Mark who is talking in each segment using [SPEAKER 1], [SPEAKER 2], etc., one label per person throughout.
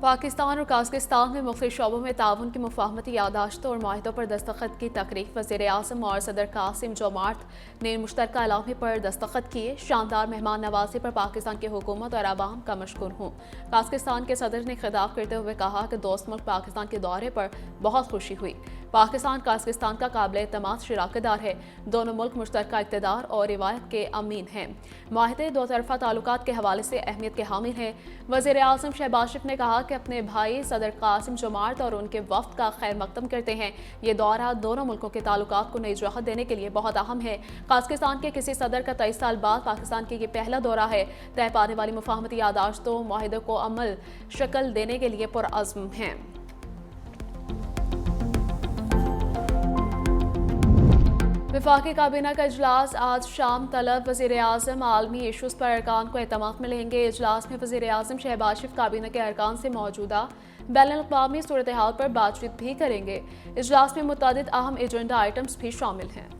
[SPEAKER 1] पाकिस्तान और काज़किस्तान में मुख्तलिफ शोबों में ताउन की मुफाहमती यादाश्तों और माहिदों पर दस्तखत की तकरीक वज़ीर आज़म और सदर कासिम जोमार्त ने मुश्तरका अलामे पर दस्तखत किए। शानदार मेहमान नवाजी पर पाकिस्तान की हुकूमत और आवाम का मशकूर हूँ। काज़किस्तान के सदर ने खिताब करते हुए कहा कि दोस्त मुल्क पाकिस्तान के दौरे पर बहुत खुशी हुई। पाकिस्तान काज़किस्तान का काबिल एतमाद शराकतदार है। दोनों मुल्क मुश्तरका इक़्तिदार और रिवायत के अमीन हैं। माहिदे दो तरफ़ा ताल्लुकात के हवाले से अहमियत के हामिल हैं। वज़ीर आज़म शहबाज शरीफ ने कहा कि अपने भाई सदर कासिम जोमार्त और उनके वफ़द का खैर मकदम करते हैं। ये दौरा दोनों मुल्कों के ताल्लुकात को नई राहत देने के लिए बहुत अहम है। काज़किस्तान के किसी सदर का 23 साल बाद पाकिस्तान की ये पहला दौरा है। तय पाने वाली मुफाहमती यादाश्तों माहिदों को अमल शक्ल देने के लिए पुरअज़्म हैं। वफाकी काबीना का इजलास आज शाम तलब वज़ीर आज़म आलमी इशूज़ पर अरकान को एतमाद में लेंगे। इजलास में वज़ीर आज़म शहबाज शरीफ काबीना के अरकान से मौजूदा बैनुल-अक़वामी सूरत हाल पर बातचीत भी करेंगे। इजलास में मुतअद्दिद अहम एजेंडा आइटम्स भी शामिल हैं।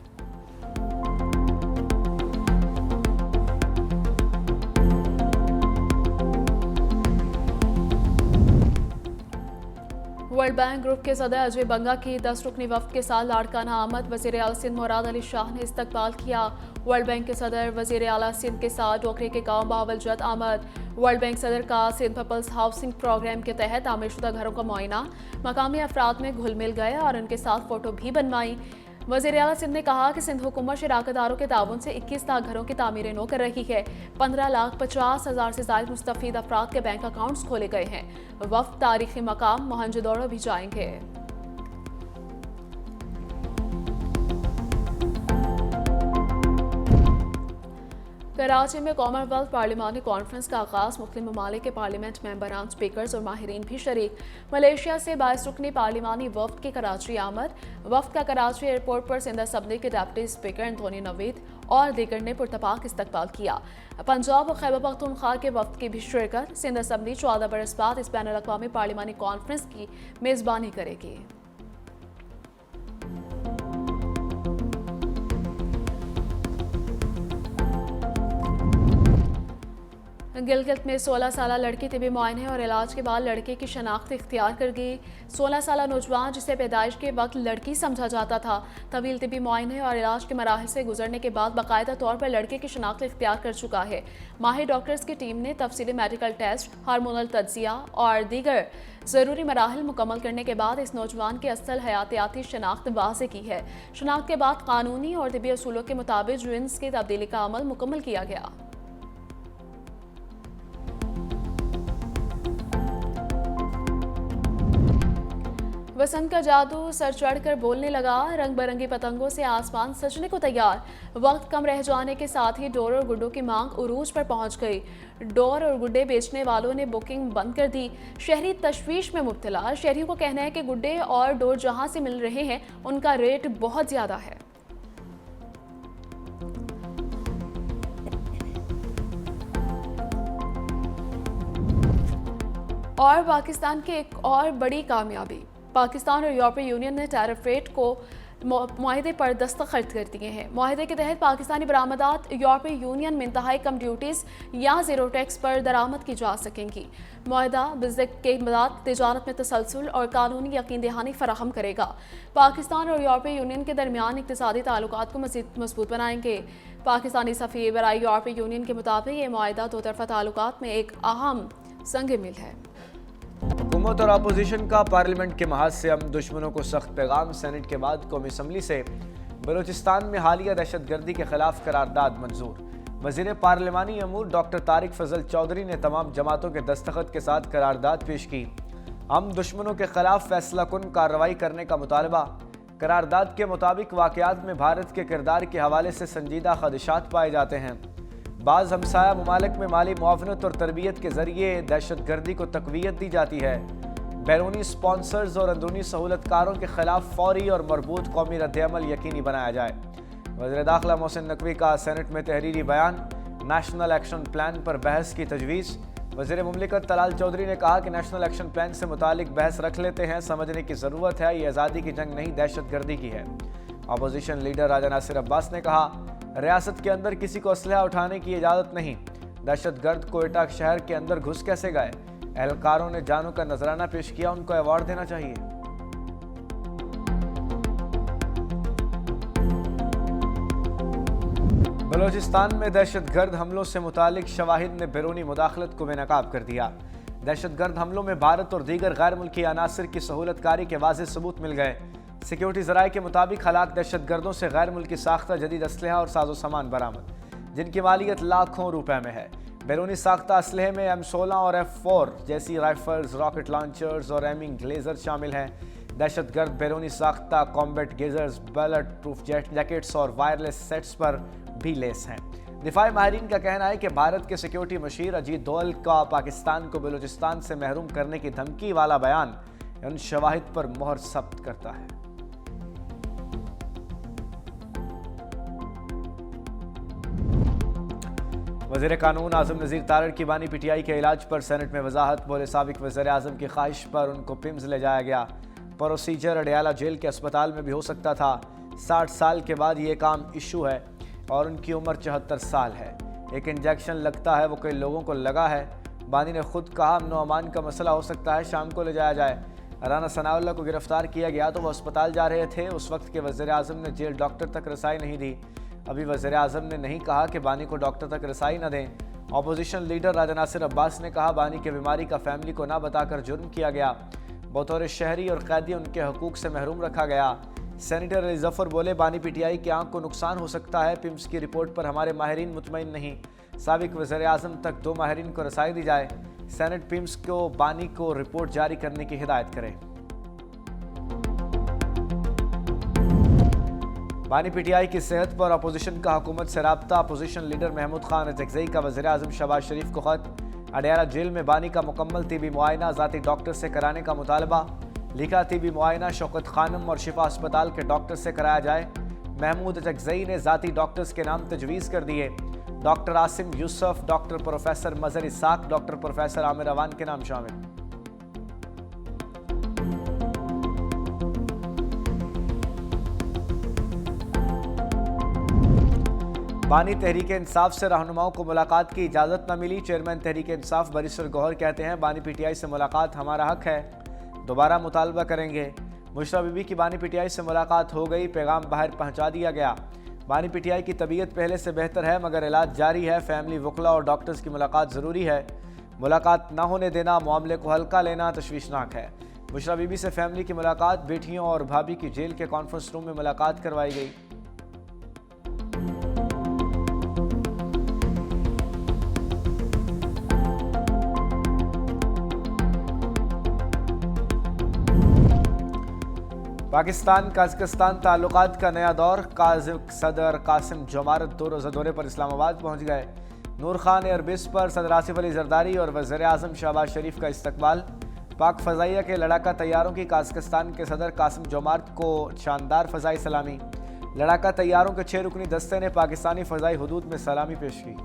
[SPEAKER 1] वर्ल्ड बैंक ग्रुप के सदर अजय बंगा की 10 रुकनी वफ़द के साथ लाड़काना आमद। वज़ीर आला सिंध मुराद अली शाह ने इस्तकबाल किया। वर्ल्ड बैंक के सदर वज़ीर आला सिंध के साथ डोकरे के गांव बावलजद आमद। वर्ल्ड बैंक सदर का सिंध पीपल्स हाउसिंग प्रोग्राम के तहत तामीरशुदा घरों का मुआयना। मकामी अफराद में घुल मिल गए और उनके साथ फ़ोटो भी बनवाई। वज़ीर आला सिंध ने कहा कि सिंध हुकूमत शराकतदारों के ताउन से 21 लाख घरों की तामीरें नो कर रही है। 15,50,000 से ज़ायद मुस्तफ़ीद अफराद के बैंक अकाउंट्स खोले गए हैं। वफ़द तारीखी मकाम मोहनजोदड़ो भी जाएंगे। कराची में कॉमनवेल्थ पार्लिमानी कॉन्फ्रेंस का आगाज़। मुख्तलिफ ममालिक के पार्लियामेंट मेंबरान, स्पीकर्स और माहिरीन भी शरीक। मलेशिया से 22 रुकनी पार्लिमानी वफ़द की कराची आमद। वफ़द का कराची एयरपोर्ट पर सिंध असम्बली के डिप्टी स्पीकर एंथोनी नवीद और दीगर ने पुरतपाक इस्तकबाल किया। पंजाब और खैबर पख्तूनख्वा के वफ़द की भी शिरकत। सिंध असम्बली 14 बरस बाद इस बैनुल-अक़वामी पार्लिमानी कॉन्फ्रेंस की मेज़बानी करेगी। गिलगित में 16 साल लड़की तिबी मुआयने और इलाज के बाद लड़के की शनाख्त इख्तियार कर गई। 16 साल नौजवान जिसे पैदाइश के वक्त लड़की समझा जाता था, तवील तिबी मुआयने और इलाज के मराहिल से गुजरने के बाद बाकायदा तौर पर लड़के की शनाख्त इख्तियार कर चुका है। माहिर डॉक्टर्स की टीम ने तफसीली मेडिकल टेस्ट, हार्मोनल तज्जिया और दीगर ज़रूरी मराहिल मुकम्मल करने के बाद इस नौजवान की असल हयातियाती शनाख्त वाज़े की है। शनाख्त के बाद कानूनी और तिबी असूलों के मुताबिक जिन्स की तब्दीली का अमल मुकम्मल किया गया। वसंत का जादू सर चढ़कर बोलने लगा। रंग बिरंगी पतंगों से आसमान सजने को तैयार। वक्त कम रह जाने के साथ ही डोर और गुड्डों की मांग उरूज पर पहुंच गई। डोर और गुड्डे बेचने वालों ने बुकिंग बंद कर दी। शहरी तशवीश में मुब्तला। शहरियों को कहना है कि गुड्डे और डोर जहां से मिल रहे हैं उनका रेट बहुत ज्यादा है। और पाकिस्तान की एक और बड़ी कामयाबी। पाकिस्तान और यूरोपीय यूनियन ने टैरिफ रेट को मुआहदे पर दस्तखत कर दिए हैं। मुआहदे के तहत पाकिस्तानी बरामदात यूरोपीय यूनियन में इंतहाई कम ड्यूटीज़ या ज़ीरो टैक्स पर दरामद की जा सकेंगी। मुआहदा बिज़नेस के बाद तिजारत में तसलसल और कानूनी यकीन दहानी फराहम करेगा। पाकिस्तान और यूरोपीय यूनियन के दरमियान इक़्तिसादी ताल्लुकात को मज़ीद मजबूत बनाएंगे। पाकिस्तानी सफ़ीर बराए यूरोपीय यूनियन के मुताबिक ये मुआहदा दो तरफ़ा ताल्लुकात में एक अहम संग मिल है।
[SPEAKER 2] हुकूमत और अपोजिशन का पार्लियामेंट के महाज से हम दुश्मनों को सख्त पैगाम। सेनेट के बाद कौमी असम्बली से बलूचिस्तान में हालिया दहशतगर्दी के खिलाफ करारदाद मंजूर। वज़ीर पार्लिमानी अमूर डॉक्टर तारिक फजल चौधरी ने तमाम जमातों के दस्तखत के साथ करारदाद पेश की। हम दुश्मनों के खिलाफ फैसला कुन कार्रवाई करने का मुतालबा। करारदाद के मुताबिक वाक़यात में भारत के किरदार के हवाले से संजीदा खदशात पाए जाते हैं। बाज़ हमसाया ममालिक में माली मुआवनत और तरबियत के ज़रिए दहशतगर्दी को तक़वियत दी जाती है। बैरूनी स्पॉन्सर्स और अंदरूनी सहूलतकारों के खिलाफ फौरी और मरबूत कौमी रद्दअमल यकीनी बनाया जाए। वज़ीर दाखिला मोहसिन नकवी का सेनेट में तहरीरी बयान। नेशनल एक्शन प्लान पर बहस की तजवीज़। वज़ीर मुमलिकत तलाल चौधरी ने कहा कि नेशनल एक्शन प्लान से मुतालिक बहस रख लेते हैं, समझने की ज़रूरत है, ये आज़ादी की जंग नहीं दहशतगर्दी की है। अपोजिशन लीडर राजा नासिर अब्बास ने कहा रियासत के अंदर किसी को असलहा उठाने की इजाज़त नहीं। दहशतगर्द कोयटा शहर के अंदर घुस कैसे गए? एहलकारों ने जानों का नजराना पेश किया, उनको अवार्ड देना चाहिए। बलोचिस्तान में दहशतगर्द हमलों से मुतालिक शवाहिद ने बैरूनी मुदाखलत को बेनकाब कर दिया। दहशतगर्द हमलों में भारत और दीगर गैर मुल्की अनासर की सहूलतकारी के वाज़ेह सबूत मिल गए। सिक्योरिटी ज़राए के मुताबिक हलाक दहशतगर्दों से गैर मुल्की साख्ता जदीद असलहा और साजो सामान बरामद, जिनकी मालियत लाखों रुपए में है। बैरूनी साख्ता असलहे में M16 और F4 जैसी राइफल्स, रॉकेट लॉन्चर्स और एमिंग लेजर शामिल हैं। दहशतगर्द बैरूनी साख्ता कॉम्बैट गेजर्स, बुलेट प्रूफ जैकेट्स और वायरलेस सेट्स पर भी लेस हैं। दिफाई माहिरीन का कहना है कि भारत के सिक्योरिटी मशीर अजीत दोवल का पाकिस्तान को बलूचिस्तान से महरूम करने की धमकी वाला बयान उन शवाहिद पर मोहर सब्त करता है। वज़ीर कानून आज़म नज़ीर तारड़ की बानी PTI के इलाज पर सेनेट में वजाहत। बोले साबिक वज़ीर आज़म की ख्वाहिश पर उनको पिम्स ले जाया गया। प्रोसीजर अडयाला जेल के अस्पताल में भी हो सकता था। 60 साल के बाद ये काम इशू है और उनकी उम्र 74 साल है। एक इंजेक्शन लगता है, वो कई लोगों को लगा है। बानी ने खुद कहा अमन अमान का मसला हो सकता है, शाम को ले जाया जाए। राना सनाउल्लाह को गिरफ्तार किया गया तो वो अस्पताल जा रहे थे। उस वक्त के वज़ीर आज़म ने जेल डॉक्टर तक रसाई नहीं दी। अभी वज़ीर आज़म ने नहीं कहा कि बानी को डॉक्टर तक रसाई न दें। अपोजिशन लीडर राजा नासिर अब्बास ने कहा बानी की बीमारी का फैमिली को ना बताकर जुर्म किया गया। बतौर शहरी और कैदी उनके हकूक से महरूम रखा गया। सेनेटर अली जफर बोले बानी PTI की आंख को नुकसान हो सकता है। पिम्स की रिपोर्ट पर हमारे माहिरीन मुतमईन नहीं। साबिक वज़ीर आज़म तक 2 माहिरीन को रसाई दी जाए। सेनेट पिम्स को बानी को रिपोर्ट जारी करने की हिदायत करे। बानी PTI की सेहत पर अपोजिशन का हुकूमत से राब्ता। अपोजिशन लीडर महमूद खान अजगज़ई का वज़ीर आज़म शहबाज शरीफ को ख़त। अडयाला जेल में बानी का मुकम्मल तिबी मुआयना ज़ाती डॉक्टर से कराने का मुतालबा। लिखा तिबी मुआयना शौकत खानम और शिफा अस्पताल के डॉक्टर से कराया जाए। महमूद अजगज़ई ने ज़ाती डॉक्टर्स के नाम तजवीज़ कर दिए। Doctor Asim Yusuf, doctor professor Mazhar Ishaq, doctor professor Amir Awan के नाम शामिल। बानी तहरीक इंसाफ से रहनुमाओं को मुलाकात की इजाज़त न मिली। चेयरमैन तहरीक इंसाफ बरिस्टर गौहर कहते हैं बानी PTI से मुलाकात हमारा हक है, दोबारा मुतालबा करेंगे। मुशरा बीबी की बानी PTI से मुलाकात हो गई, पैगाम बाहर पहुंचा दिया गया। बानी PTI की तबीयत पहले से बेहतर है मगर इलाज जारी है। फैमिली, वकला और डॉक्टर्स की मुलाकात ज़रूरी है। मुलाकात न होने देना, मामले को हल्का लेना तशवीशनाक है। मुशरा बीबी से फैमिली की मुलाकात, बेटियों और भाभी की जेल के कॉन्फ्रेंस रूम में मुलाकात करवाई गई। पाकिस्तान कज़ाकिस्तान ताल्लुकात का नया दौर। सदर कासिम जोमारत 2 रोज़ा दौरे पर इस्लामाबाद पहुँच गए। नूर खान एयरबेस पर सदर आसिफ अली जरदारी और वज़ीर आज़म शहबाज शरीफ का इस्तकबाल। पाक फ़ज़ाइया के लड़ाका तैयारों की कज़ाकिस्तान के सदर कासिम जोमारत को शानदार फ़ज़ाई सलामी। लड़ाका तैयारों के 6 रुकनी दस्ते ने पाकिस्तानी फ़ज़ाई हदूद में सलामी पेश की।